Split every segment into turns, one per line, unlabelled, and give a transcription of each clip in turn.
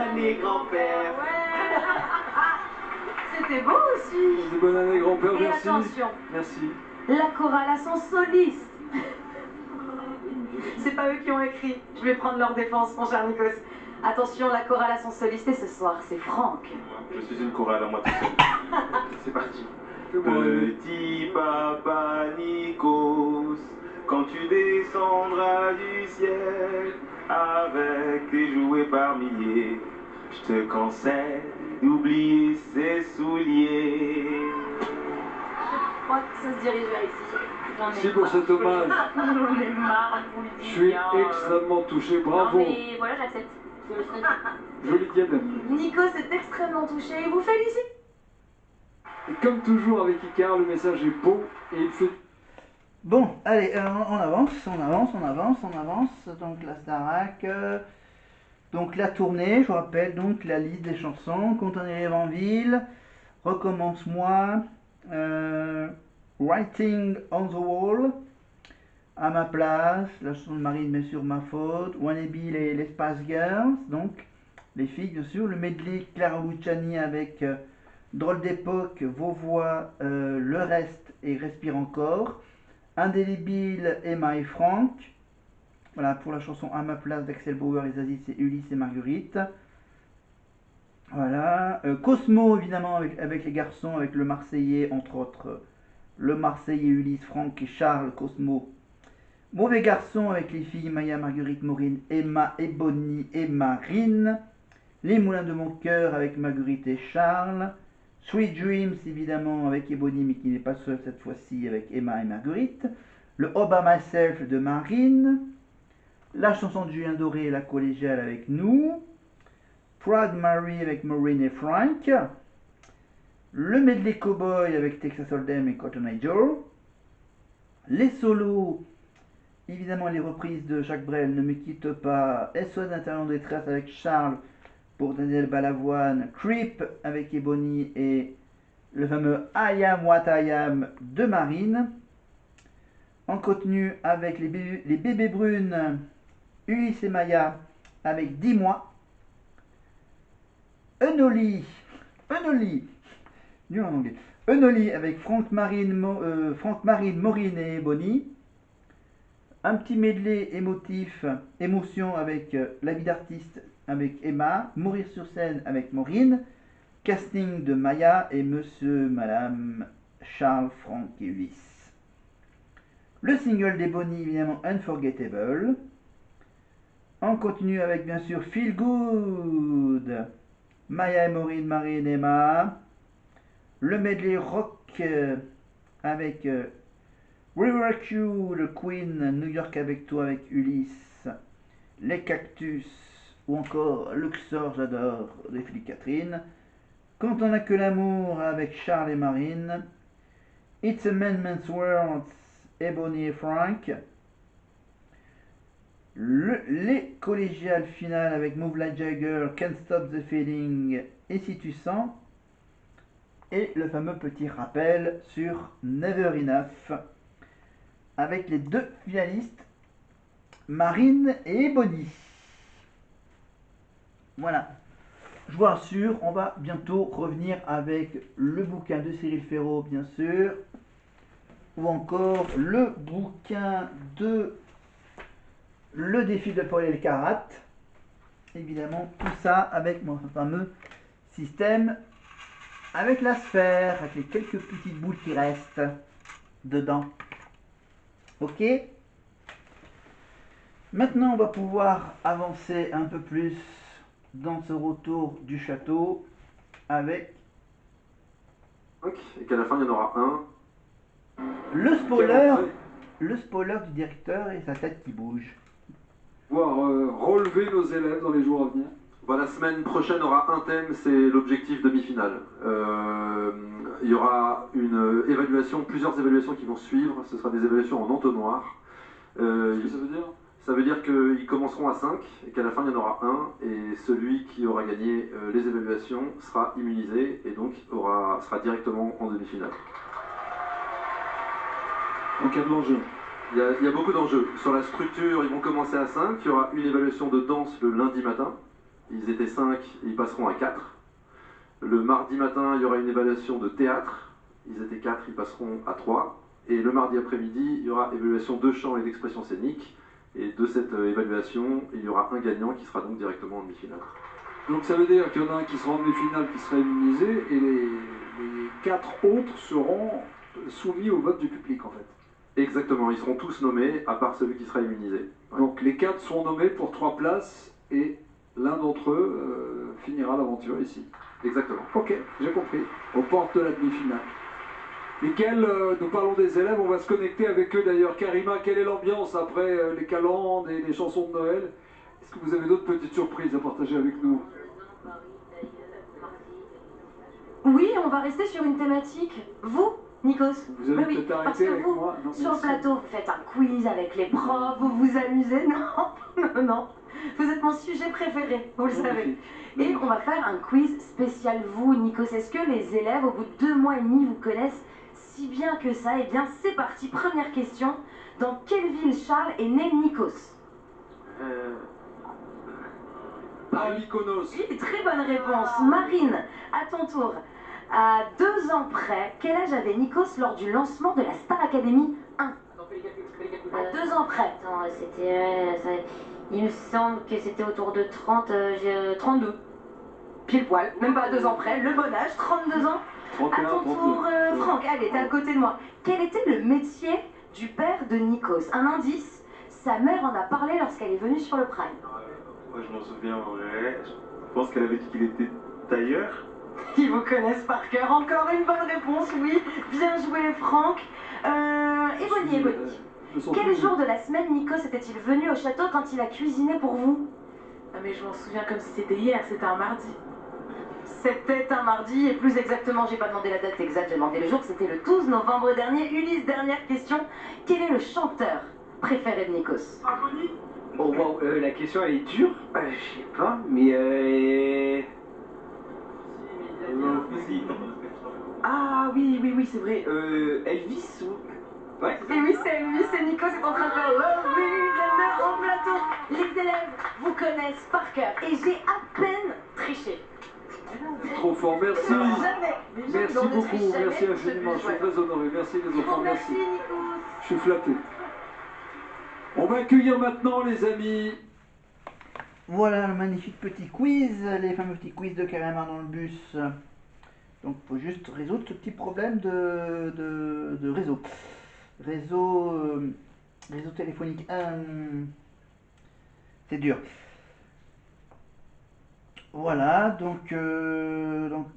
année, grand-père.
Ouais. C'était beau aussi.
Bonne année, grand-père,
Et
merci.
attention,
Merci.
la chorale a son soliste. C'est pas eux qui ont écrit. Je vais prendre leur défense, mon cher Nikos. Attention, la chorale a son soliste et ce soir, c'est Franck.
Je suis une chorale à moi tout seul. C'est parti.
Fais-moi rêver.
Petit papa Nikos, quand tu descendras du ciel avec tes jouets par milliers, je te conseille d'oublier ces souliers.
Je crois que ça se dirige vers ici. J'en ai
Merci pour
marre.
cet hommage.
J'en ai marre,
Je suis extrêmement touché, bravo.
Non mais voilà, j'accepte.
Jolie tienne.
Nikos est extrêmement touché et vous félicite.
Et comme toujours avec Icar, le message est beau et il fait...
Bon, allez, on avance. Donc la Starac, donc la tournée, je vous rappelle, donc la liste des chansons, Compte un élève en ville, Recommence-moi, Writing on the Wall, À ma place, la chanson de Marine, mais sur ma faute, Wannabe, les Spice Girls, donc les filles bien sûr, le medley Clara Luciani avec Drôle d'époque, Vos voix, Le reste et Respire encore, Indélébile, Emma et Franck. Voilà, pour la chanson À ma place d'Axel Bauer et Zazie, c'est Ulysse et Marguerite. Voilà. Cosmo, évidemment, avec les garçons, avec le Marseillais, entre autres. Le Marseillais, Ulysse, Franck et Charles, Cosmo. Mauvais garçon, avec les filles Maya, Marguerite, Maureen, Emma, Ebony et Marine. Les Moulins de mon cœur, avec Marguerite et Charles. Sweet Dreams, évidemment, avec Ebony, mais qui n'est pas seul cette fois-ci, avec Emma et Marguerite. Le All By Myself de Marine. La chanson de Julien Doré, La collégiale, avec nous. Proud Mary avec Maureen et Frank. Le medley Cowboy avec Texas Hold'em et Cotton Eye Joe. Les solos, évidemment les reprises de Jacques Brel, Ne me quitte pas. SOS d'Intérieur en détresse avec Charles pour Daniel Balavoine. Creep avec Ebony et le fameux I Am What I Am de Marine. En contenu avec les bébés brunes, Ulysse et Maya avec Dis-moi. Unholy, nul en anglais. Unholy avec Franck Marine, Maureen et Ebony. Un petit medley émotion avec La vie d'artiste avec Emma. Mourir sur scène avec Maureen. Casting de Maya et Monsieur, Madame, Charles, Franck et Ulysse. Le single d'Ebony, évidemment, Unforgettable. On continue avec, bien sûr, Feel Good. Maya et Maureen, Marine et Emma. Le medley rock avec River Q, le Queen, New York avec toi avec Ulysse. Les Cactus ou encore Luxor, j'adore, des Philippe Catherine. Quand on n'a que l'amour avec Charles et Marine. It's a Man's World, Ebony et Frank. Les collégiales finales avec Move Like Jagger, Can't Stop the Feeling et Si tu sens. Et le fameux petit rappel sur Never Enough avec les deux finalistes Marine et Ebony. Voilà. Je vous rassure, on va bientôt revenir avec le bouquin de Cyril Ferraud, bien sûr, ou encore le bouquin de Le défi de Paul Elkarat. Évidemment, tout ça avec mon fameux système avec la sphère, avec les quelques petites boules qui restent dedans. Ok? Maintenant, on va pouvoir avancer un peu plus dans ce retour du château avec
et qu'à la fin il y en aura un.
le spoiler du directeur et sa tête qui bouge.
Voir relever nos élèves dans les jours à venir.
Bah, la semaine prochaine aura un thème, c'est l'objectif demi-finale. Il y aura une évaluation, plusieurs évaluations qui vont suivre. Ce sera des évaluations en entonnoir.
Qu'est-ce que ça veut dire?
Ça veut dire qu'ils commenceront à 5 et qu'à la fin il y en aura un. Et celui qui aura gagné les évaluations sera immunisé et donc sera directement en demi-finale.
Donc il y a de l'enjeu.
Il y a beaucoup d'enjeux. Sur la structure, ils vont commencer à 5. Il y aura une évaluation de danse le lundi matin. ils étaient 5, ils passeront à 4. Le mardi matin, il y aura une évaluation de théâtre, ils étaient 4, ils passeront à 3. Et le mardi après-midi, il y aura évaluation de chant et d'expression scénique. Et de cette évaluation, il y aura un gagnant qui sera donc directement en demi-finale.
Donc ça veut dire qu'il y en a un qui sera en demi-finale, qui sera immunisé, et les 4 autres seront soumis au vote du public en fait.
Exactement, ils seront tous nommés, à part celui qui sera immunisé. Ouais.
Donc les 4 sont nommés pour 3 places, et l'un d'entre eux finira l'aventure ici.
Exactement.
Ok, j'ai compris. Aux portes de la demi-finale. Lesquels, nous parlons des élèves, on va se connecter avec eux d'ailleurs. Karima, quelle est l'ambiance après les calendes et les chansons de Noël? Est-ce que vous avez d'autres petites surprises à partager avec nous?
Oui, on va rester sur une thématique. Vous, Nikos?
Vous allez
Oui,
peut-être
parce
arrêter
que
avec
vous,
moi? Non,
sur le
merci.
plateau, vous faites un quiz avec les profs, vous vous amusez. Non, non, non. Vous êtes mon sujet préféré, vous le savez.
Magnifique.
Et on va faire un quiz spécial vous, Nikos. Est-ce que les élèves, au bout de 2 mois et demi, vous connaissent si bien que ça? Eh bien, c'est parti. Première question. Dans quelle ville Charles est né Nikos?
Ah, Mykonos.
Oui, très bonne réponse. Marine, à ton tour. À 2 ans près, quel âge avait Nikos lors du lancement de la Star Academy 1? À 2 ans près.
Attends, il me semble que c'était autour de 32.
Pile poil, même pas à 2 ans près, le bon âge, 32 ans.
31,
À ton
32.
tour, Franck, allez, t'es à côté de moi. Quel était le métier du père de Nikos? Un indice, sa mère en a parlé lorsqu'elle est venue sur le Prime.
Moi, je m'en souviens en vrai. Je pense qu'elle avait dit qu'il était tailleur.
Ils vous connaissent par cœur. Encore une bonne réponse, oui. Bien joué, Franck. Ebony, Ebony. Quel jour de la semaine Nikos était-il venu au château quand il a cuisiné pour vous?
Ah mais je m'en souviens comme si c'était hier, c'était un mardi.
C'était un mardi, et plus exactement, j'ai pas demandé la date exacte, j'ai demandé le jour, c'était le 12 novembre dernier. Ulysse, dernière question. Quel est le chanteur préféré de Nikos?
Oh wow, la question elle est dure. Je sais pas, mais ah oui, c'est vrai. Elvis ou... Ouais.
Et oui, c'est lui, c'est Nikos, c'est en train de faire Love Me Tender au plateau. Les élèves vous connaissent par cœur, et j'ai à peine triché.
Trop fort, merci.
Jamais.
Merci beaucoup, merci infiniment. Je suis très honoré. Merci les enfants,
Merci,
merci.
Nikos.
Je suis flatté. On va accueillir maintenant les amis.
Voilà le magnifique petit quiz, les fameux petits quiz de Karima dans le bus. Donc il faut juste résoudre ce petit problème de réseau. Réseau téléphonique. C'est dur. Voilà, donc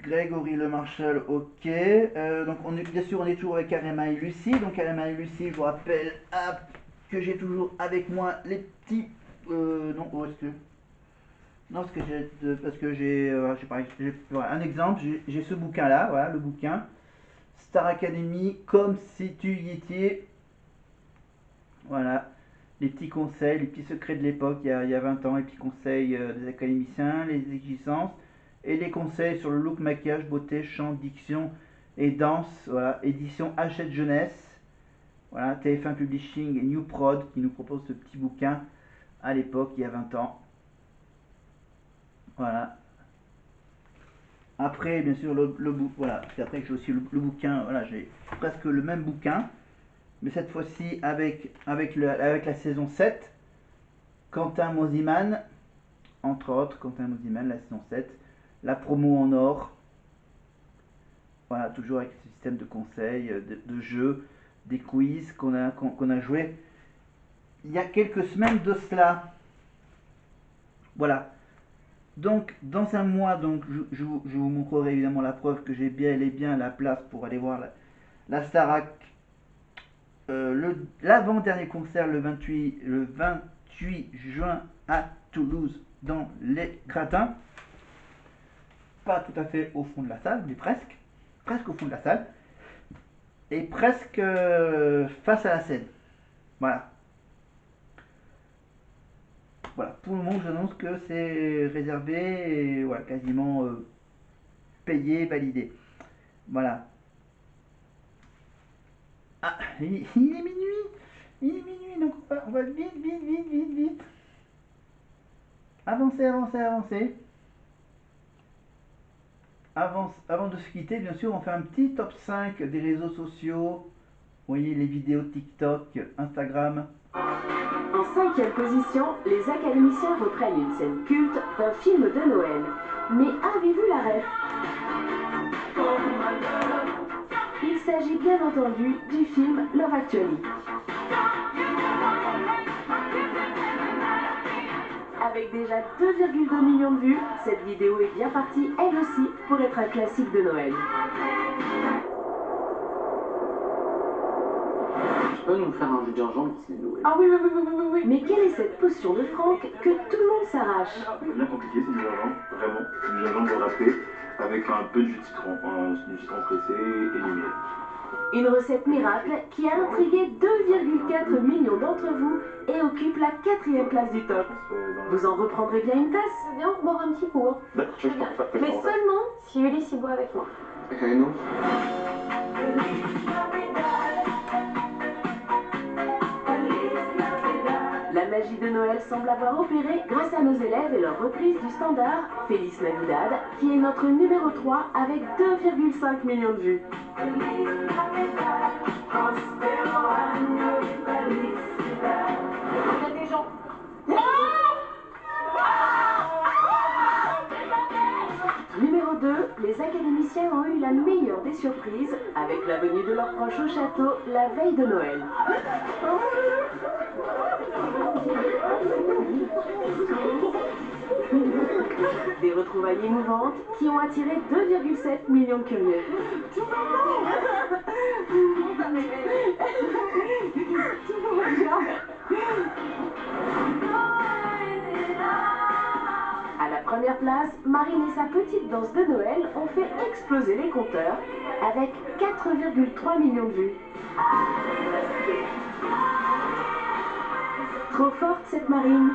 Grégory Le Marshall, ok. Donc bien sûr on est toujours avec Karima et Lucie. Donc Karima et Lucie, je vous rappelle que j'ai toujours avec moi les petits... non, où est-ce que... Non, parce que j'ai voilà, un exemple, j'ai ce bouquin là, voilà le bouquin Star Academy comme si tu y étais. Voilà, les petits conseils, les petits secrets de l'époque, il y a 20 ans, les petits conseils des académiciens, les exigences et les conseils sur le look, maquillage, beauté, chant, diction et danse. Voilà, édition Hachette Jeunesse. Voilà, TF1 Publishing et New Prod qui nous propose ce petit bouquin à l'époque, il y a 20 ans. Voilà. Après, bien sûr, voilà. Puis après, j'ai aussi le bouquin. Voilà, j'ai presque le même bouquin, mais cette fois-ci avec la saison 7. Quentin Mosiman, entre autres, Quentin Mosiman, la saison 7. La promo en or. Voilà, toujours avec ce système de conseils, de jeux, des quiz qu'on a joué il y a quelques semaines de cela. Voilà. Donc, dans un mois, donc, je vous montrerai évidemment la preuve que j'ai bien et bien la place pour aller voir la Starac. L'avant-dernier concert le 28 juin à Toulouse, dans les Gratins. Pas tout à fait au fond de la salle, mais presque. Presque au fond de la salle. Et presque face à la scène. Voilà. Voilà, pour le moment, j'annonce que c'est réservé et voilà, quasiment payé, validé. Voilà. Ah, il est minuit. Il est minuit, donc on va vite. Avancez, avancez, avancez. Avant de se quitter, bien sûr, on fait un petit top 5 des réseaux sociaux. Vous voyez les vidéos TikTok, Instagram.
En 5e position, les académiciens reprennent une scène culte d'un film de Noël. Mais avez-vous la ref? Il s'agit bien entendu du film Love Actually. Avec déjà 2,2 millions de vues, cette vidéo est bien partie, elle aussi, pour être un classique de Noël.
Tu peux nous faire un jus de gingembre, c'est Noël.
Ah oui, oui, oui, oui, oui, oui, oui.
Mais quelle est cette potion de Franck que tout le monde s'arrache?
C'est bien compliqué, c'est du gingembre, vraiment. Du gingembre râpé avec un peu de jus de citron, du citron pressé et du miel.
Une recette miracle qui a intrigué 2,4 millions d'entre vous et occupe la 4e place du top. Vous en reprendrez bien une tasse?
Viens, on boire un petit coup. Hein.
D'accord, je
Très bien.
pense pas.
Mais seulement
Si Ulysse y boit avec moi.
Non.
la magie de Noël semble avoir opéré grâce à nos élèves et leur reprise du standard Feliz Navidad, qui est notre numéro 3 avec 2,5 millions de vues.
Il y a des gens.
Numéro 2, les académiciens ont eu la meilleure des surprises avec la venue de leurs proches au château la veille de Noël. Des retrouvailles émouvantes qui ont attiré 2,7 millions de curieux. À la première place, Marine et sa petite danse de Noël ont fait exploser les compteurs avec 4,3 millions de vues. Trop forte cette Marine.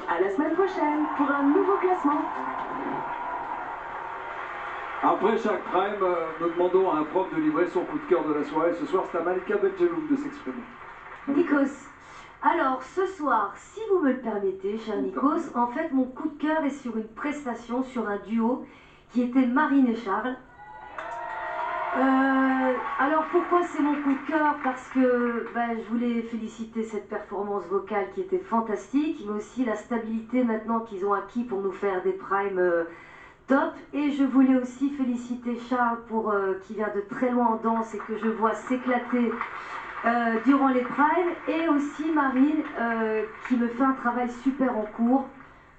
À la semaine prochaine pour un nouveau classement.
Après chaque prime, nous demandons à un prof de livrer son coup de cœur de la soirée. Ce soir, c'est à Malika Benjeloum de s'exprimer.
Nikos, alors ce soir, si vous me le permettez, cher Nikos, en fait mon coup de cœur est sur une prestation, sur un duo qui était Marine et Charles. Alors pourquoi c'est mon coup de cœur? Parce que je voulais féliciter cette performance vocale qui était fantastique, mais aussi la stabilité maintenant qu'ils ont acquis pour nous faire des primes top. Et je voulais aussi féliciter Charles qui vient de très loin en danse et que je vois s'éclater durant les primes, et aussi Marine qui me fait un travail super en cours.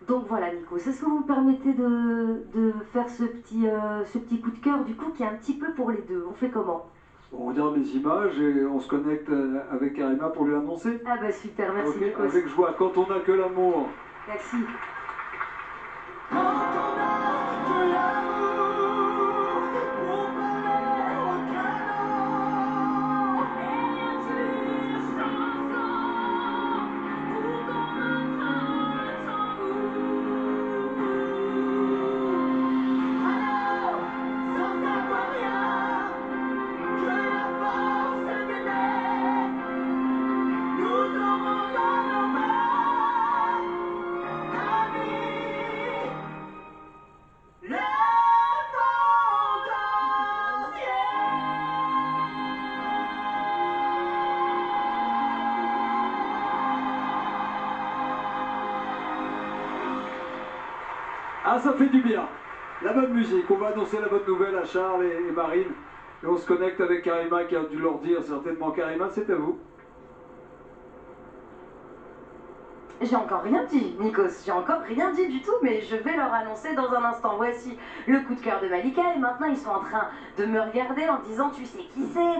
Donc voilà Nico, est-ce que vous me permettez de faire ce petit coup de cœur du coup qui est un petit peu pour les deux? On fait comment?
On regarde les images et on se connecte avec Karima pour lui annoncer.
Ah bah super, merci
Okay,
Nico.
avec joie, quand on n'a que l'amour.
Merci.
Ah, ça fait du bien. La bonne musique. On va annoncer la bonne nouvelle à Charles et Marine. Et on se connecte avec Karima qui a dû leur dire certainement. Karima, c'est à vous.
J'ai encore rien dit, Nikos, j'ai encore rien dit du tout, mais je vais leur annoncer dans un instant. Voici le coup de cœur de Malika, et maintenant ils sont en train de me regarder en disant « Tu sais qui c'est ?